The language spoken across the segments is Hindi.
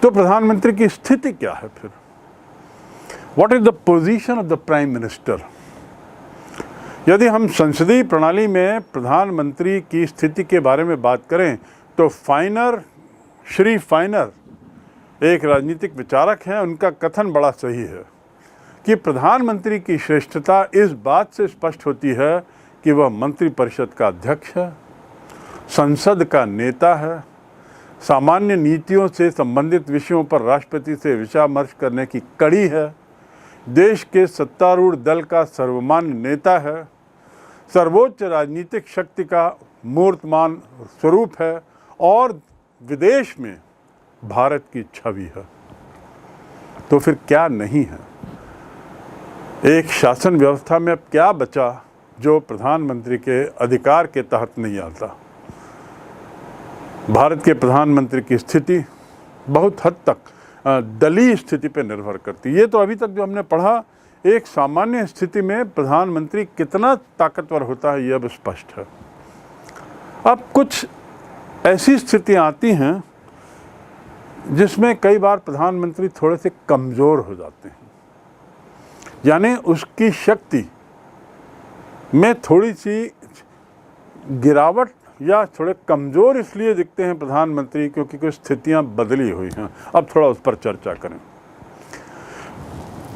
तो प्रधानमंत्री की स्थिति क्या है फिर? What is the position of the prime minister? यदि हम संसदीय प्रणाली में प्रधानमंत्री की स्थिति के बारे में बात करें तो श्री फाइनर एक राजनीतिक विचारक हैं, उनका कथन बड़ा सही है कि प्रधानमंत्री की श्रेष्ठता इस बात से स्पष्ट होती है कि वह मंत्रिपरिषद का अध्यक्ष है, संसद का नेता है, सामान्य नीतियों से संबंधित विषयों पर राष्ट्रपति से विचार करने की कड़ी है, देश के सत्तारूढ़ दल का सर्वमान्य नेता है, सर्वोच्च राजनीतिक शक्ति का मूर्तमान स्वरूप है और विदेश में भारत की छवि है। तो फिर क्या नहीं है? एक शासन व्यवस्था में अब क्या बचा जो प्रधानमंत्री के अधिकार के तहत नहीं आता? भारत के प्रधानमंत्री की स्थिति बहुत हद तक दलीय स्थिति पर निर्भर करती है। ये तो अभी तक जो हमने पढ़ा, एक सामान्य स्थिति में प्रधानमंत्री कितना ताकतवर होता है यह अब स्पष्ट है। अब कुछ ऐसी स्थितियां आती हैं जिसमें कई बार प्रधानमंत्री थोड़े से कमज़ोर हो जाते हैं, यानी उसकी शक्ति में थोड़ी सी गिरावट या थोड़े कमज़ोर इसलिए दिखते हैं प्रधानमंत्री क्योंकि कुछ स्थितियां बदली हुई हैं। अब थोड़ा उस पर चर्चा करें।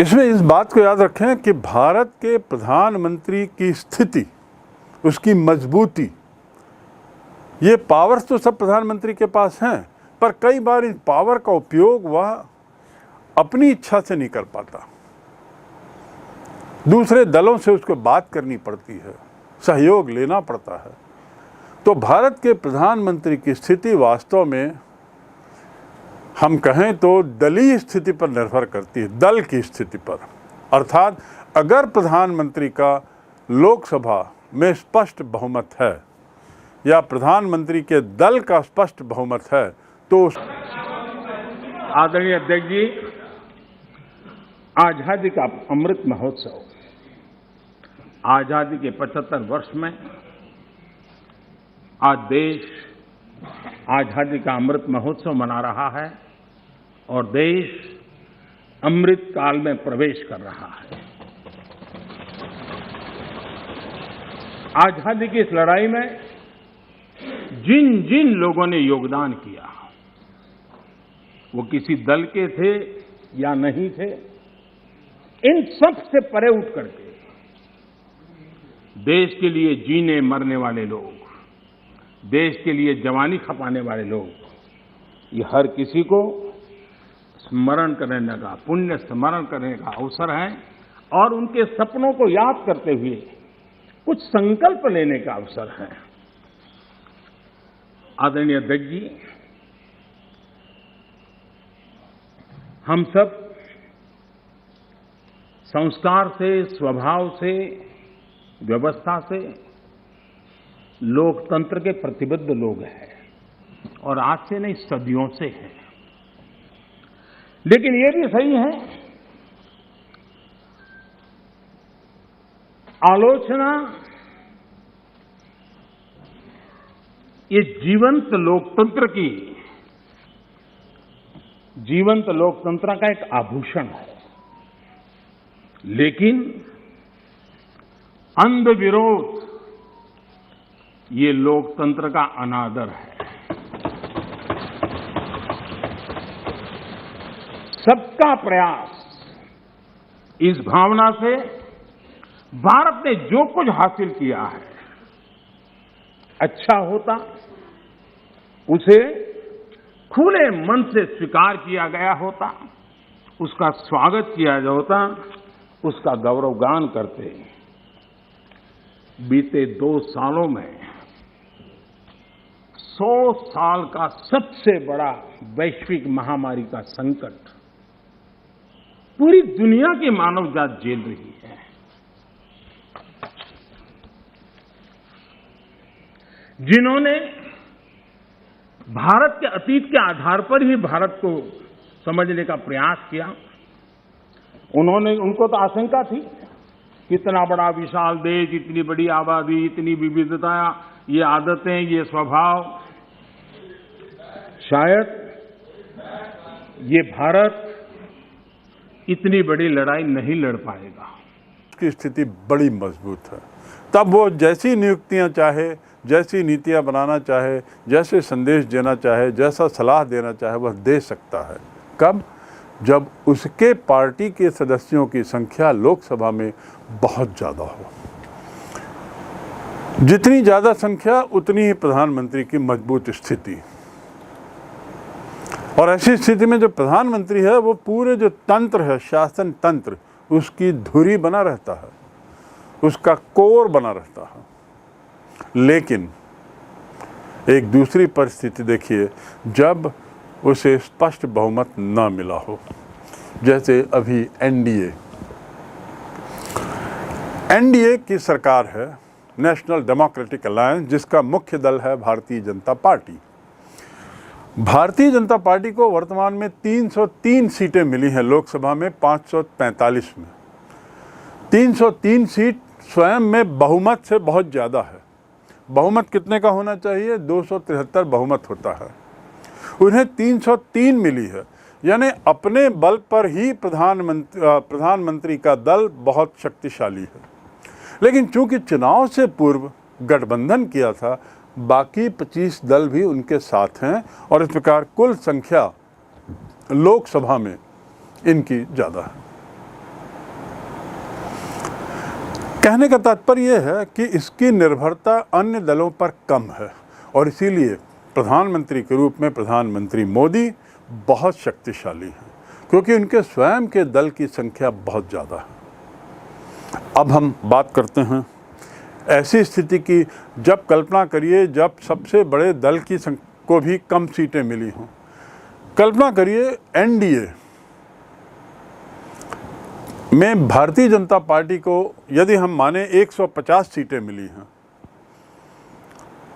इसमें इस बात को याद रखें कि भारत के प्रधानमंत्री की स्थिति, उसकी मजबूती, ये पावर्स तो सब प्रधानमंत्री के पास हैं, पर कई बार इन पावर का उपयोग वह अपनी इच्छा से नहीं कर पाता। दूसरे दलों से उसको बात करनी पड़ती है, सहयोग लेना पड़ता है। तो भारत के प्रधानमंत्री की स्थिति वास्तव में हम कहें तो दलीय स्थिति पर निर्भर करती है, दल की स्थिति पर। अर्थात अगर प्रधानमंत्री का लोकसभा में स्पष्ट बहुमत है या प्रधानमंत्री के दल का स्पष्ट बहुमत है तो आदरणीय अध्यक्ष जी, आजादी का अमृत महोत्सव, आजादी के 75 वर्ष में आज देश आजादी का अमृत महोत्सव मना रहा है और देश अमृत काल में प्रवेश कर रहा है। आजादी की इस लड़ाई में जिन जिन लोगों ने योगदान किया, वो किसी दल के थे या नहीं थे, इन सब से परे उठ करके देश के लिए जीने मरने वाले लोग, देश के लिए जवानी खपाने वाले लोग, ये हर किसी को स्मरण करने का, पुण्य स्मरण करने का अवसर है और उनके सपनों को याद करते हुए कुछ संकल्प लेने का अवसर है। आदरणीय अध्यक्ष जी, हम सब संस्कार से, स्वभाव से, व्यवस्था से लोकतंत्र के प्रतिबद्ध लोग हैं और आज से नहीं, सदियों से हैं। लेकिन ये भी सही है, आलोचना ये जीवंत लोकतंत्र का एक आभूषण है, लेकिन अंध विरोध ये लोकतंत्र का अनादर है। सबका प्रयास, इस भावना से भारत ने जो कुछ हासिल किया है, अच्छा होता, उसे खुले मन से स्वीकार किया गया होता, उसका स्वागत किया होता, उसका गौरवगान करते। बीते 2 सालों में 100 साल का सबसे बड़ा वैश्विक महामारी का संकट पूरी दुनिया की मानव जात झेल रही है। जिन्होंने भारत के अतीत के आधार पर ही भारत को समझने का प्रयास किया, उनको तो आशंका थी, कितना बड़ा विशाल देश, इतनी बड़ी आबादी, इतनी विविधता, ये आदतें, ये स्वभाव, शायद ये भारत इतनी बड़ी लड़ाई नहीं लड़ पाएगा। की स्थिति बड़ी मजबूत है। तब वो जैसी नियुक्तियां चाहे, जैसी नीतियां बनाना चाहे, जैसे संदेश देना चाहे, जैसा सलाह देना चाहे वह दे सकता है। कब? जब उसके पार्टी के सदस्यों की संख्या लोकसभा में बहुत ज़्यादा हो। जितनी ज़्यादा संख्या उतनी ही प्रधानमंत्री की मजबूत स्थिति। और ऐसी स्थिति में जो प्रधानमंत्री है वो पूरे जो तंत्र है, शासन तंत्र, उसकी धुरी बना रहता है, उसका कोर बना रहता है। लेकिन एक दूसरी परिस्थिति देखिए, जब उसे स्पष्ट बहुमत न मिला हो, जैसे अभी एनडीए की सरकार है, नेशनल डेमोक्रेटिक अलायंस, जिसका मुख्य दल है भारतीय जनता पार्टी। भारतीय जनता पार्टी को वर्तमान में 303 सीटें मिली हैं लोकसभा में 545 में। 303 सीट स्वयं में बहुमत से बहुत ज़्यादा है। बहुमत कितने का होना चाहिए? 273 बहुमत होता है। उन्हें 303 मिली है, यानी अपने बल पर ही प्रधानमंत्री का दल बहुत शक्तिशाली है। लेकिन चूंकि चुनाव से पूर्व गठबंधन किया था, बाकी 25 दल भी उनके साथ हैं और इस प्रकार कुल संख्या लोकसभा में इनकी ज़्यादा है। कहने का तात्पर्य यह है कि इसकी निर्भरता अन्य दलों पर कम है और इसीलिए प्रधानमंत्री के रूप में प्रधानमंत्री मोदी बहुत शक्तिशाली हैं, क्योंकि उनके स्वयं के दल की संख्या बहुत ज़्यादा है। अब हम बात करते हैं ऐसी स्थिति की, जब कल्पना करिए जब सबसे बड़े दल की को भी कम सीटें मिली हों। कल्पना करिए एनडीए में भारतीय जनता पार्टी को यदि हम माने 150 सीटें मिली हैं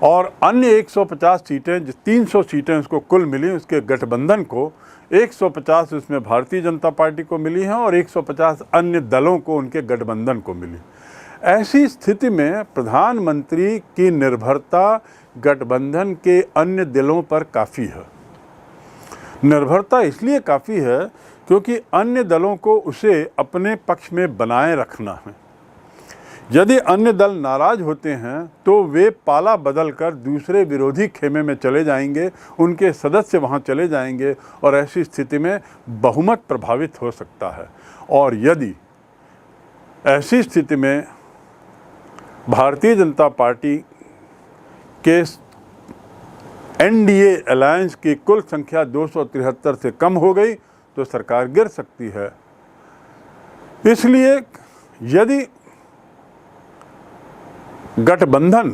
और अन्य 150 सीटें, 300 सीटें उसको कुल मिली, उसके गठबंधन को 150 उसमें भारतीय जनता पार्टी को मिली हैं और 150 अन्य दलों को, उनके गठबंधन को मिली। ऐसी स्थिति में प्रधानमंत्री की निर्भरता गठबंधन के अन्य दलों पर काफ़ी है। निर्भरता इसलिए काफ़ी है क्योंकि अन्य दलों को उसे अपने पक्ष में बनाए रखना है। यदि अन्य दल नाराज होते हैं तो वे पाला बदल कर दूसरे विरोधी खेमे में चले जाएंगे, उनके सदस्य वहां चले जाएंगे और ऐसी स्थिति में बहुमत प्रभावित हो सकता है। और यदि ऐसी स्थिति में भारतीय जनता पार्टी के एनडीए अलायंस की कुल संख्या 273 से कम हो गई तो सरकार गिर सकती है। इसलिए यदि गठबंधन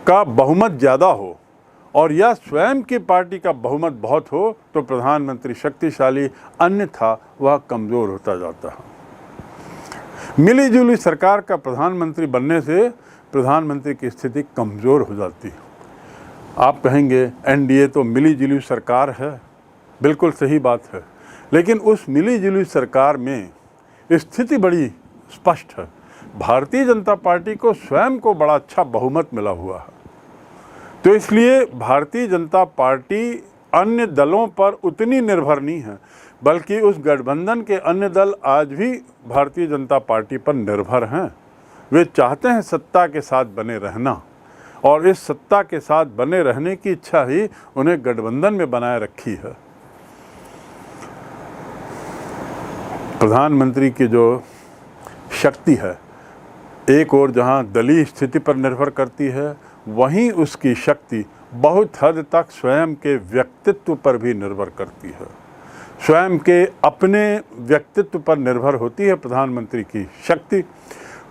का बहुमत ज़्यादा हो और या स्वयं की पार्टी का बहुमत बहुत हो तो प्रधानमंत्री शक्तिशाली, अन्यथा वह कमज़ोर होता जाता है। मिली जुली सरकार का प्रधानमंत्री बनने से प्रधानमंत्री की स्थिति कमज़ोर हो जाती है। आप कहेंगे एनडीए तो मिली जुली सरकार है, बिल्कुल सही बात है, लेकिन उस मिली जुली सरकार में स्थिति बड़ी स्पष्ट है। भारतीय जनता पार्टी को स्वयं को बड़ा अच्छा बहुमत मिला हुआ है, तो इसलिए भारतीय जनता पार्टी अन्य दलों पर उतनी निर्भर नहीं है, बल्कि उस गठबंधन के अन्य दल आज भी भारतीय जनता पार्टी पर निर्भर हैं। वे चाहते हैं सत्ता के साथ बने रहना और इस सत्ता के साथ बने रहने की इच्छा ही उन्हें गठबंधन में बनाए रखी है। प्रधानमंत्री की जो शक्ति है, एक और जहां दलीय स्थिति पर निर्भर करती है, वहीं उसकी शक्ति बहुत हद तक स्वयं के व्यक्तित्व पर भी निर्भर करती है। स्वयं के अपने व्यक्तित्व पर निर्भर होती है प्रधानमंत्री की शक्ति।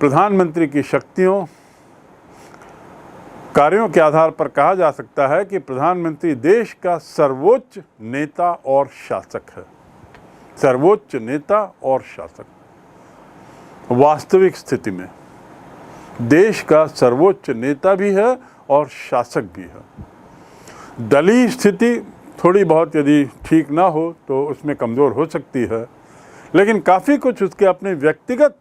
प्रधानमंत्री की शक्तियों, कार्यों के आधार पर कहा जा सकता है कि प्रधानमंत्री देश का सर्वोच्च नेता और शासक है। सर्वोच्च नेता और शासक वास्तविक स्थिति में देश का सर्वोच्च नेता भी है और शासक भी है। दलीय स्थिति थोड़ी बहुत यदि ठीक ना हो तो उसमें कमज़ोर हो सकती है, लेकिन काफ़ी कुछ उसके अपने व्यक्तिगत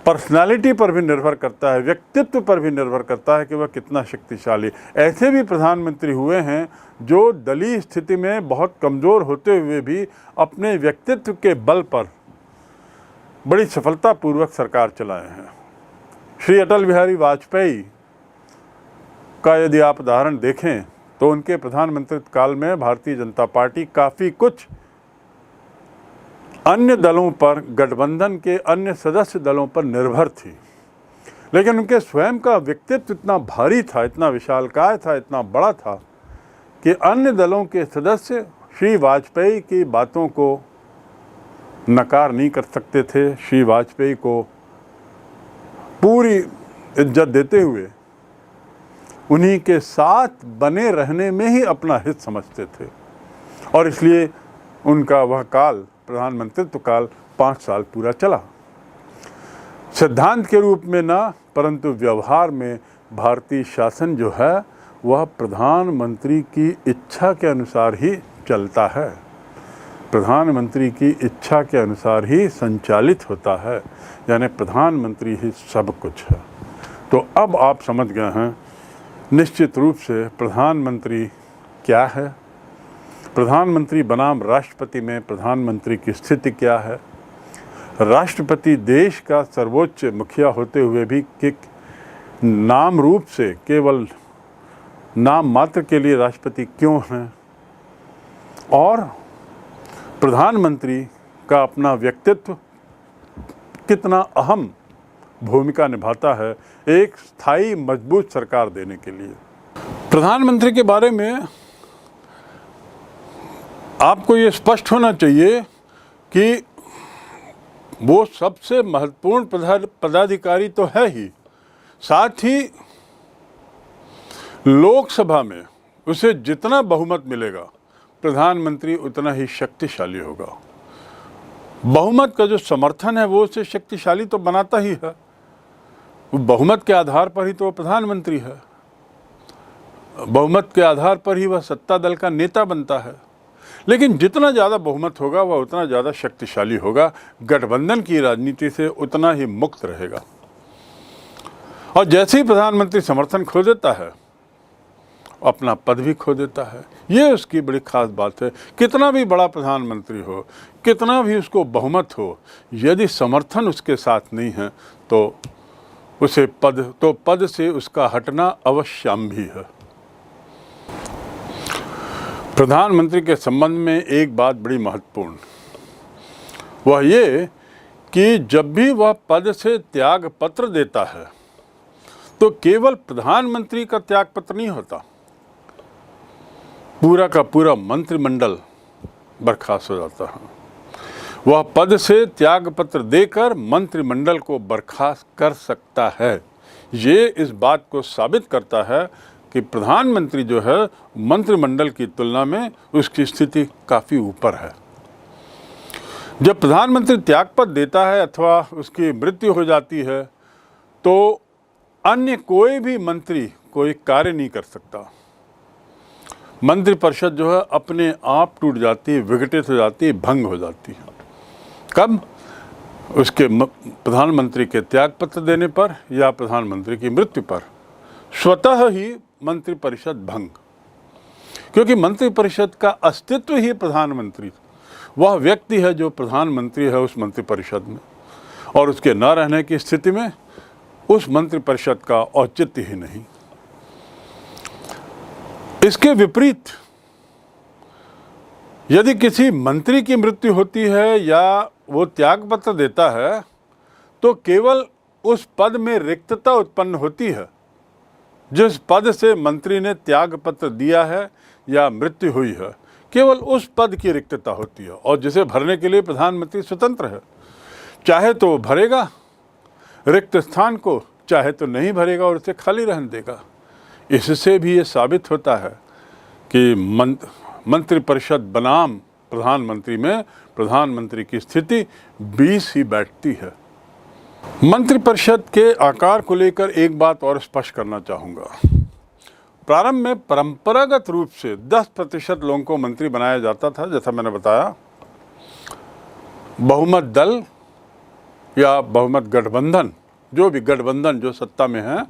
पर्सनालिटी पर भी निर्भर करता है, व्यक्तित्व पर भी निर्भर करता है कि वह कितना शक्तिशाली। ऐसे भी प्रधानमंत्री हुए हैं जो दलीय स्थिति में बहुत कमज़ोर होते हुए भी अपने व्यक्तित्व के बल पर बड़ी सफलतापूर्वक सरकार चलाए हैं। श्री अटल बिहारी वाजपेयी का यदि आप उदाहरण देखें तो उनके प्रधानमंत्रित्व काल में भारतीय जनता पार्टी काफ़ी कुछ अन्य दलों पर, गठबंधन के अन्य सदस्य दलों पर निर्भर थी, लेकिन उनके स्वयं का व्यक्तित्व इतना भारी था, इतना विशालकाय था, इतना बड़ा था कि अन्य दलों के सदस्य श्री वाजपेयी की बातों को नकार नहीं कर सकते थे। श्री वाजपेयी को पूरी इज्जत देते हुए उन्हीं के साथ बने रहने में ही अपना हित समझते थे, और इसलिए उनका वह काल, प्रधानमंत्रित्व काल 5 साल पूरा चला। सिद्धांत के रूप में ना, परंतु व्यवहार में भारतीय शासन जो है वह प्रधानमंत्री की इच्छा के अनुसार ही चलता है, प्रधानमंत्री की इच्छा के अनुसार ही संचालित होता है, यानी प्रधानमंत्री ही सब कुछ है। तो अब आप समझ गए हैं निश्चित रूप से प्रधानमंत्री क्या है, प्रधानमंत्री बनाम राष्ट्रपति में प्रधानमंत्री की स्थिति क्या है। राष्ट्रपति देश का सर्वोच्च मुखिया होते हुए भी कि नाम रूप से केवल नाम मात्र के लिए राष्ट्रपति क्यों हैं, और प्रधानमंत्री का अपना व्यक्तित्व कितना अहम भूमिका निभाता है एक स्थायी मजबूत सरकार देने के लिए। प्रधानमंत्री के बारे में आपको ये स्पष्ट होना चाहिए कि वो सबसे महत्वपूर्ण पदाधिकारी तो है ही, साथ ही लोकसभा में उसे जितना बहुमत मिलेगा प्रधानमंत्री उतना ही शक्तिशाली होगा। बहुमत का जो समर्थन है वो उसे शक्तिशाली तो बनाता ही है, बहुमत के आधार पर ही तो वह प्रधानमंत्री है, बहुमत के आधार पर ही वह सत्ता दल का नेता बनता है। लेकिन जितना ज़्यादा बहुमत होगा वह उतना ज़्यादा शक्तिशाली होगा, गठबंधन की राजनीति से उतना ही मुक्त रहेगा। और जैसे ही प्रधानमंत्री समर्थन खो देता है अपना पद भी खो देता है। ये उसकी बड़ी खास बात है। कितना भी बड़ा प्रधानमंत्री हो, कितना भी उसको बहुमत हो, यदि समर्थन उसके साथ नहीं है तो उसे पद से उसका हटना अवश्यम भी है। प्रधानमंत्री के संबंध में एक बात बड़ी महत्वपूर्ण, वह ये कि जब भी वह पद से त्याग पत्र देता है तो केवल प्रधानमंत्री का त्याग पत्र नहीं होता, पूरा का पूरा मंत्रिमंडल बर्खास्त हो जाता है। वह पद से त्याग पत्र देकर मंत्रिमंडल को बर्खास्त कर सकता है। ये इस बात को साबित करता है कि प्रधानमंत्री जो है मंत्रिमंडल की तुलना में उसकी स्थिति काफ़ी ऊपर है। जब प्रधानमंत्री त्यागपत्र देता है अथवा उसकी मृत्यु हो जाती है तो अन्य कोई भी मंत्री कोई कार्य नहीं कर सकता। मंत्रिपरिषद जो है अपने आप टूट जाती है, विघटित हो जाती है, भंग हो जाती है। कब? उसके प्रधानमंत्री के त्यागपत्र देने पर या प्रधानमंत्री की मृत्यु पर। स्वतः ही मंत्रिपरिषद भंग, क्योंकि मंत्रिपरिषद का अस्तित्व ही प्रधानमंत्री, वह व्यक्ति है जो प्रधानमंत्री है उस मंत्रिपरिषद में, और उसके न रहने की स्थिति में उस मंत्रिपरिषद का औचित्य ही नहीं। इसके विपरीत यदि किसी मंत्री की मृत्यु होती है या वो त्यागपत्र देता है तो केवल उस पद में रिक्तता उत्पन्न होती है। जिस पद से मंत्री ने त्यागपत्र दिया है या मृत्यु हुई है, केवल उस पद की रिक्तता होती है, और जिसे भरने के लिए प्रधानमंत्री स्वतंत्र है। चाहे तो वो भरेगा रिक्त स्थान को, चाहे तो नहीं भरेगा और उसे खाली रहने देगा। इससे भी ये साबित होता है कि मंत्रिपरिषद बनाम प्रधानमंत्री में प्रधानमंत्री की स्थिति 20 ही बैठती है। मंत्रिपरिषद के आकार को लेकर एक बात और स्पष्ट करना चाहूँगा। प्रारंभ में परंपरागत रूप से 10% लोगों को मंत्री बनाया जाता था, जैसा मैंने बताया। बहुमत दल या बहुमत गठबंधन, जो भी गठबंधन जो सत्ता में है,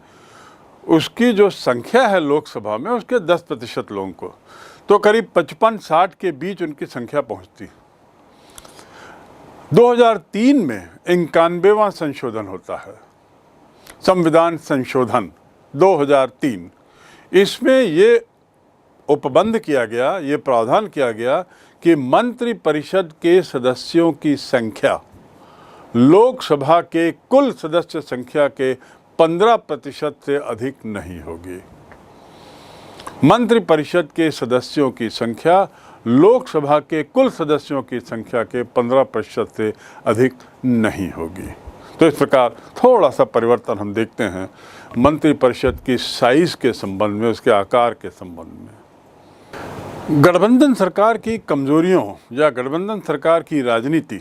उसकी जो संख्या है लोकसभा में उसके 10% लोगों को, तो करीब 55-60 के बीच उनकी संख्या पहुंचती। 2003 में 91वां संशोधन होता है, संविधान संशोधन 2003। इसमें ये उपबंध किया गया, ये प्रावधान किया गया कि मंत्रिपरिषद के सदस्यों की संख्या लोकसभा के कुल सदस्य संख्या के 15% से अधिक नहीं होगी। मंत्रिपरिषद के सदस्यों की संख्या लोकसभा के कुल सदस्यों की संख्या के 15% से अधिक नहीं होगी। तो इस प्रकार थोड़ा सा परिवर्तन हम देखते हैं मंत्रिपरिषद की साइज के संबंध में, उसके आकार के संबंध में। गठबंधन सरकार की कमजोरियों या गठबंधन सरकार की राजनीति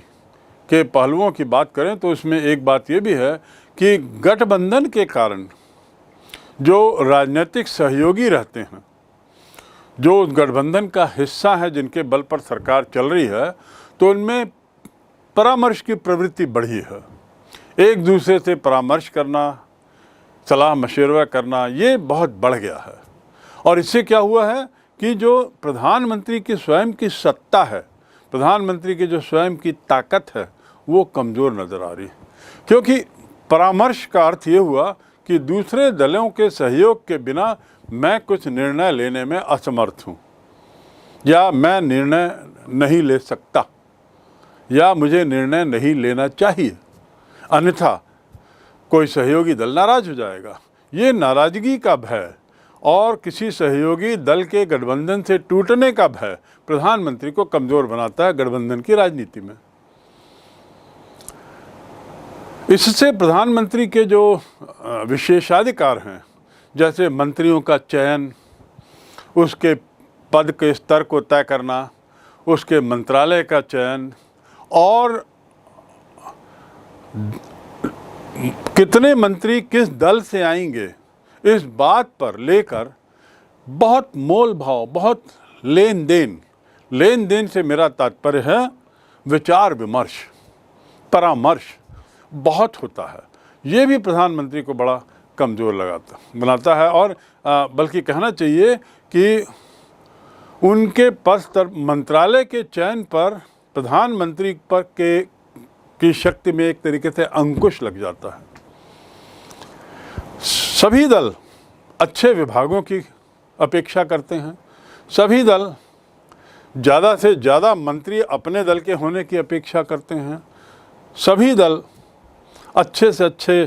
के पहलुओं की बात करें तो उसमें एक बात ये भी है कि गठबंधन के कारण जो राजनीतिक सहयोगी रहते हैं, जो उस गठबंधन का हिस्सा है, जिनके बल पर सरकार चल रही है, तो उनमें परामर्श की प्रवृत्ति बढ़ी है। एक दूसरे से परामर्श करना, सलाह मशवरा करना, ये बहुत बढ़ गया है। और इससे क्या हुआ है कि जो प्रधानमंत्री की स्वयं की सत्ता है, प्रधानमंत्री की जो स्वयं की ताकत है, वो कमज़ोर नज़र आ रही है। क्योंकि परामर्श का अर्थ ये हुआ कि दूसरे दलों के सहयोग के बिना मैं कुछ निर्णय लेने में असमर्थ हूँ, या मैं निर्णय नहीं ले सकता, या मुझे निर्णय नहीं लेना चाहिए, अन्यथा कोई सहयोगी दल नाराज हो जाएगा। ये नाराज़गी का भय और किसी सहयोगी दल के गठबंधन से टूटने का भय प्रधानमंत्री को कमज़ोर बनाता है गठबंधन की राजनीति में। इससे प्रधानमंत्री के जो विशेषाधिकार हैं, जैसे मंत्रियों का चयन, उसके पद के स्तर को तय करना, उसके मंत्रालय का चयन और कितने मंत्री किस दल से आएंगे, इस बात पर लेकर बहुत मोल भाव, बहुत लेन देन से मेरा तात्पर्य है विचार विमर्श, परामर्श बहुत होता है। ये भी प्रधानमंत्री को बड़ा कमज़ोर बनाता है। और बल्कि कहना चाहिए कि उनके पद मंत्रालय के चयन पर प्रधानमंत्री पर की शक्ति में एक तरीके से अंकुश लग जाता है। सभी दल अच्छे विभागों की अपेक्षा करते हैं, सभी दल ज़्यादा से ज़्यादा मंत्री अपने दल के होने की अपेक्षा करते हैं, सभी दल अच्छे से अच्छे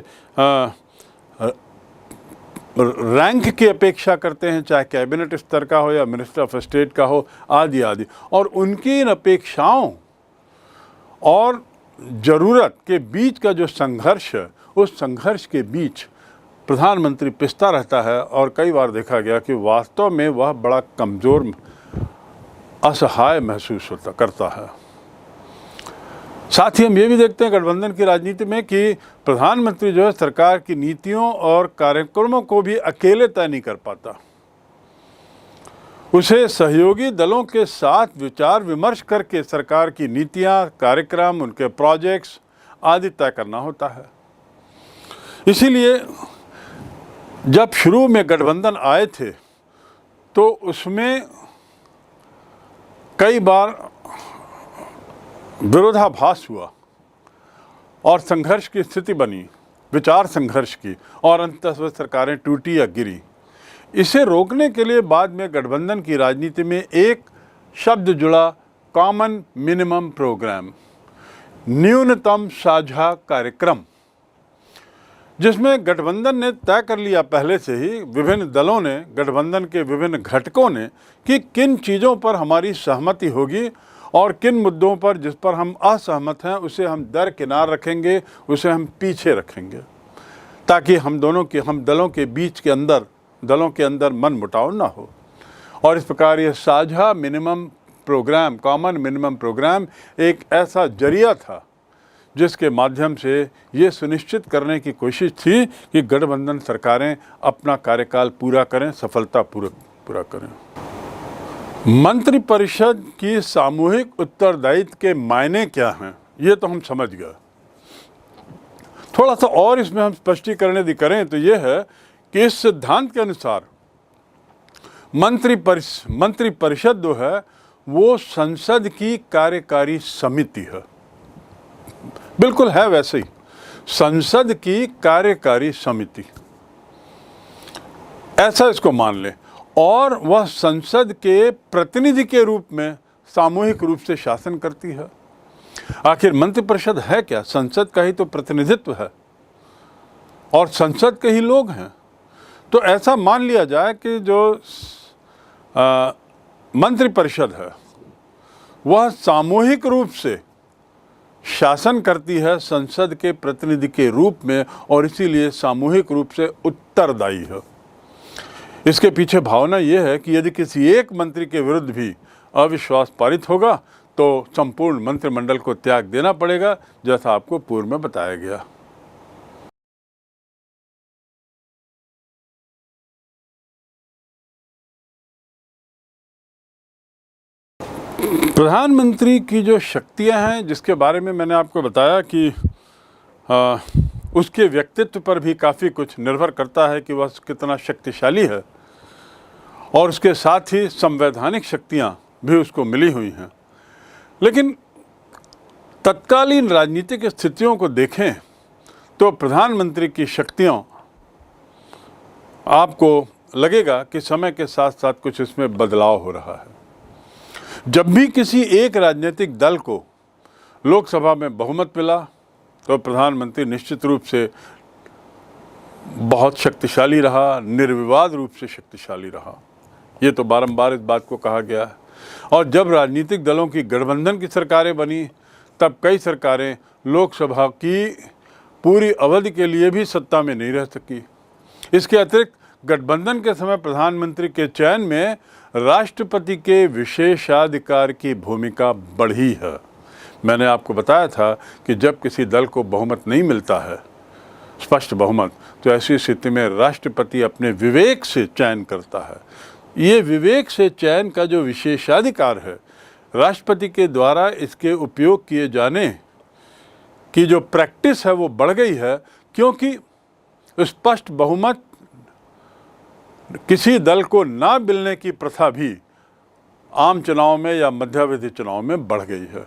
रैंक की अपेक्षा करते हैं, चाहे कैबिनेट स्तर का हो या मिनिस्टर ऑफ स्टेट का हो, आदि आदि। और उनकी इन अपेक्षाओं और ज़रूरत के बीच का जो संघर्ष है, उस संघर्ष के बीच प्रधानमंत्री पिसता रहता है। और कई बार देखा गया कि वास्तव में वह बड़ा कमज़ोर, असहाय महसूस करता है। साथ ही हम ये भी देखते हैं गठबंधन की राजनीति में कि प्रधानमंत्री जो है सरकार की नीतियों और कार्यक्रमों को भी अकेले तय नहीं कर पाता। उसे सहयोगी दलों के साथ विचार विमर्श करके सरकार की नीतियां, कार्यक्रम, उनके प्रोजेक्ट्स आदि तय करना होता है। इसीलिए जब शुरू में गठबंधन आए थे तो उसमें कई बार विरोधाभास हुआ और संघर्ष की स्थिति बनी, विचार संघर्ष की, और अंततः सरकारें टूटी या गिरी। इसे रोकने के लिए बाद में गठबंधन की राजनीति में एक शब्द जुड़ा, कॉमन मिनिमम प्रोग्राम, न्यूनतम साझा कार्यक्रम, जिसमें गठबंधन ने तय कर लिया पहले से ही, विभिन्न दलों ने, गठबंधन के विभिन्न घटकों ने, कि किन चीज़ों पर हमारी सहमति होगी और किन मुद्दों पर जिस पर हम असहमत हैं उसे हम दरकिनार रखेंगे, उसे हम पीछे रखेंगे, ताकि हम दलों के बीच के अंदर, दलों के अंदर मनमुटाव ना हो। और इस प्रकार ये साझा minimum programme, common minimum programme एक ऐसा जरिया था जिसके माध्यम से ये सुनिश्चित करने की कोशिश थी कि गठबंधन सरकारें अपना कार्यकाल पूरा करें, सफलतापूर्वक पूरा करें। मंत्रिपरिषद की सामूहिक उत्तरदायित्व के मायने क्या हैं, ये तो हम समझ गए। थोड़ा सा और इसमें हम स्पष्टीकरण यदि करें तो ये है कि इस सिद्धांत के अनुसार मंत्री परिषद जो है वो संसद की कार्यकारी समिति है, बिल्कुल है वैसे ही, संसद की कार्यकारी समिति, ऐसा इसको मान लें। और वह संसद के प्रतिनिधि के रूप में सामूहिक रूप से शासन करती है। आखिर मंत्रिपरिषद है क्या? संसद का ही तो प्रतिनिधित्व है और संसद के ही लोग हैं। तो ऐसा मान लिया जाए कि जो मंत्रिपरिषद है वह सामूहिक रूप से शासन करती है संसद के प्रतिनिधि के रूप में और इसीलिए सामूहिक रूप से उत्तरदायी है। इसके पीछे भावना यह है कि यदि किसी एक मंत्री के विरुद्ध भी अविश्वास पारित होगा तो संपूर्ण मंत्रिमंडल को त्याग देना पड़ेगा, जैसा आपको पूर्व में बताया गया। प्रधानमंत्री की जो शक्तियां हैं, जिसके बारे में मैंने आपको बताया कि उसके व्यक्तित्व पर भी काफ़ी कुछ निर्भर करता है कि वह कितना शक्तिशाली है, और उसके साथ ही संवैधानिक शक्तियां भी उसको मिली हुई हैं। लेकिन तत्कालीन राजनीतिक स्थितियों को देखें तो प्रधानमंत्री की शक्तियों, आपको लगेगा कि समय के साथ साथ कुछ इसमें बदलाव हो रहा है। जब भी किसी एक राजनीतिक दल को लोकसभा में बहुमत मिला तो प्रधानमंत्री निश्चित रूप से बहुत शक्तिशाली रहा, निर्विवाद रूप से शक्तिशाली रहा। ये तो बारंबार इस बात को कहा गया है। और जब राजनीतिक दलों की गठबंधन की सरकारें बनी तब कई सरकारें लोकसभा की पूरी अवधि के लिए भी सत्ता में नहीं रह सकी। इसके अतिरिक्त गठबंधन के समय प्रधानमंत्री के चयन में राष्ट्रपति के विशेषाधिकार की भूमिका बढ़ी है। मैंने आपको बताया था कि जब किसी दल को बहुमत नहीं मिलता है, स्पष्ट बहुमत, तो ऐसी स्थिति में राष्ट्रपति अपने विवेक से चयन करता है। ये विवेक से चयन का जो विशेषाधिकार है, राष्ट्रपति के द्वारा इसके उपयोग किए जाने की जो प्रैक्टिस है वो बढ़ गई है, क्योंकि स्पष्ट बहुमत किसी दल को ना मिलने की प्रथा भी आम चुनाव में या मध्यावधि चुनाव में बढ़ गई है।